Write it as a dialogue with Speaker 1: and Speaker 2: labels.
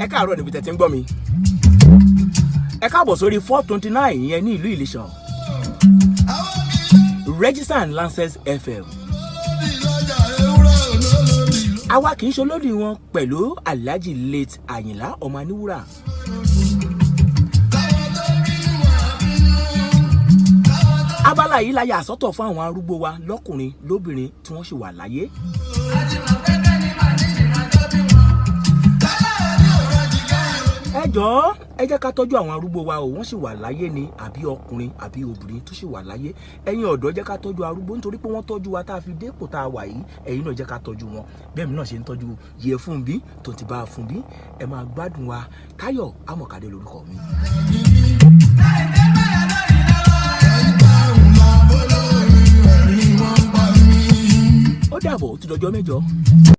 Speaker 1: ẹ káàárọ̀ níbi tẹ́ ti ń gbọ́ mi. ẹ káàbọ̀ sórí 429 ìyẹn ní ìlú Ìlíṣàn. Register and Lancers FM. àwa kì í ṣolódì wọn pẹ̀lú Alhaji late Àyìnlá ọmọ Aníwúrà. abala yìí la yà sọ́tọ̀ fún àwọn arúgbó wa lọ́kùnrin lóbìnrin tí wọ́n sì wà láyé. ẹ jọ̀ọ́ ẹ jẹ́ ká tọ́jú àwọn arúgbó wa o, wọ́n sì wà láyé ni àbí ọkùnrin àbí obìnrin tó sì wà láyé. ẹ̀yin ọ̀dọ́ jẹ́ ká tọ́jú arúgbó nítorí pé wọ́n tọ́jú wa tá a fi dépò tá a wà yìí. ẹ̀yin náà jẹ́ ká tọ́jú wọn bẹ́ẹ̀ mi náà ṣe ń tọ́jú Yẹfúnbí tó ti bá a Fúnbí. ẹ máa gbádùn wa. Táyọ̀ Àmọ̀kadé lórúkọ mi. ó dàbọ̀ ó ti dọjọ́ mẹ́jọ.